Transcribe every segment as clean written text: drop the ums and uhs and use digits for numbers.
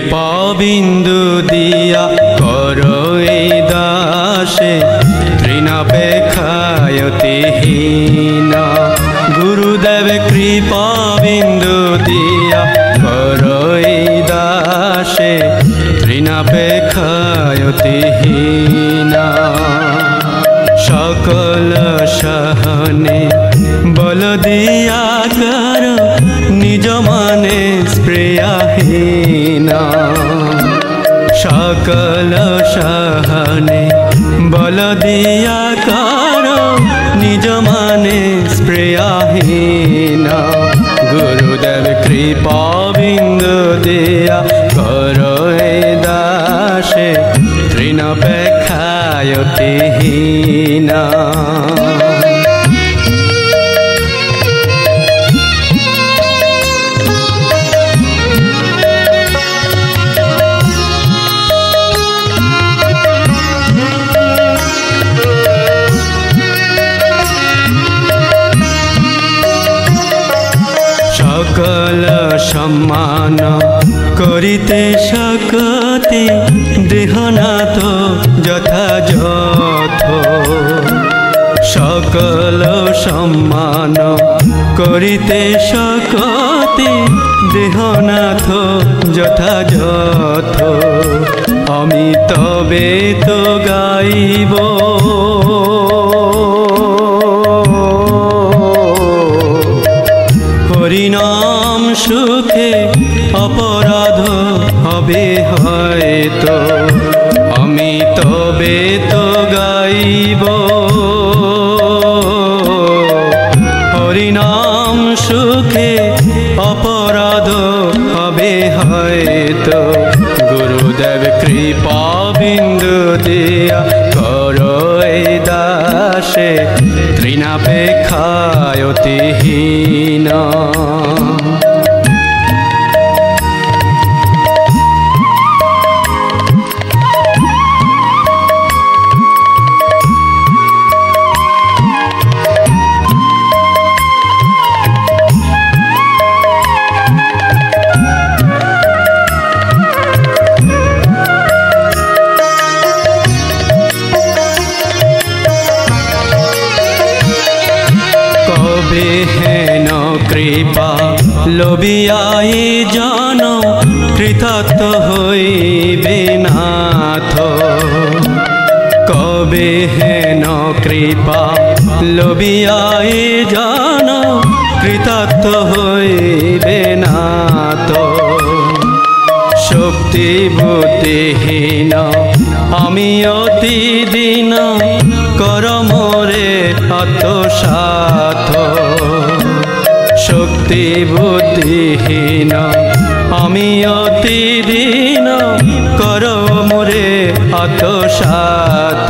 কৃপা বিন্দু দিয়া করো এই দাসে তৃণাপেক্ষায়তিহীন গুরুদেব কৃপা বিন্দু দিয়া করো এই দাসে তৃণাপেক্ষায়তিহীন সকল সহনে বল দিয়া কর নিজ মানে স্প্রিয়াহীন সকল সহনে বল দিয়া কর নিজ মানে স্প্রিয়াহীন গুরুদেব কৃপা বিন্দু দিয়া কর এই দাসে তৃণাপেক্ষায়তিহীন সকল সম্মান করিতে শক্তি দেহনাথ যথাযথ সকল সম্মান করিতে শক্তি দেহনাথ যথাযথ আমি তবে তো গাইব হরিনাম সুখে অপরাধ হবে হয়তো আমি তবে তো গাইব হরিনাম সুখে অপরাধ হবে হয়তো গুরুদেব কৃপা বিন্দু দিয়া করো এই দাসে তৃণাপেক্ষায়তিহীন হেন কৃপা লোভিয়াই জন কৃতার্থ হইবে নাথ কবে হেন কৃপা লোভিয়াই জন কৃতার্থ হইবে নাথ শক্তি বুদ্ধিহীন আমি অতি দিন কর মোরে আত্মসাথ শক্তি বুদ্ধিহীন আমি অতি দিন কর মোরে আত্মসাথ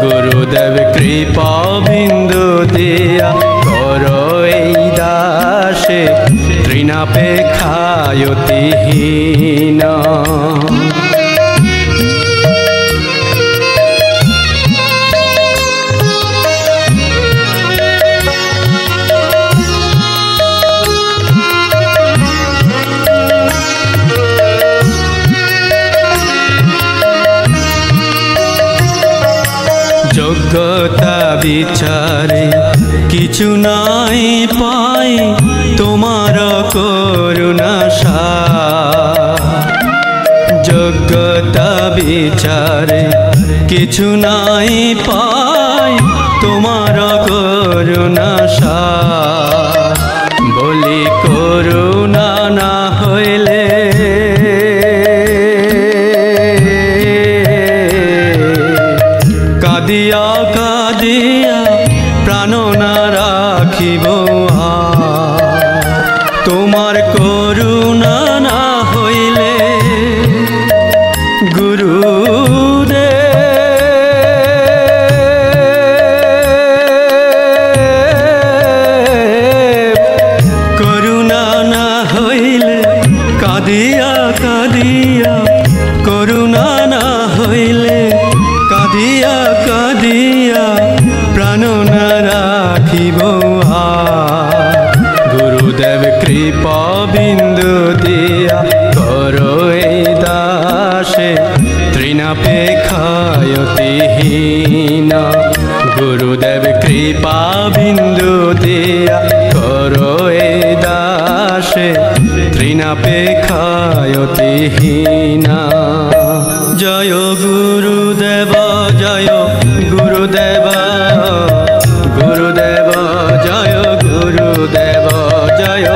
গুরুদেব কৃপা বিন্দু দিয়া কর এই দাসে তৃণাপেক্ষায়তিহীন যোগ্যতা বিচারে কিছু নাই পাই তোমার করুণা যোগ্যতা বিচারে কিছু নাই পাই তোমার করুণা বলি করুণা না হইলে কাদিয়া কাদিয়া প্রাণ না রাখিব তোমার করুণা না হইলে গুরুদেব করুণা না হইলে কাদিয়া কাদিয়া করুণা না হইলে কাদিয়া কাদিয়া প্রাণ না রাখিব গুরুদেব কৃপা বিন্দু দিয়া করো এই তৃণাপেক্ষায়তিহীন গুরুদেব কৃপা বিন্দু দিয়া করো এ দাসে তৃণাপেক্ষায়তিহীন। জয় গুরুদেব জয় গুরুদেব, গুরুদেব জয় গুরুদেব জয়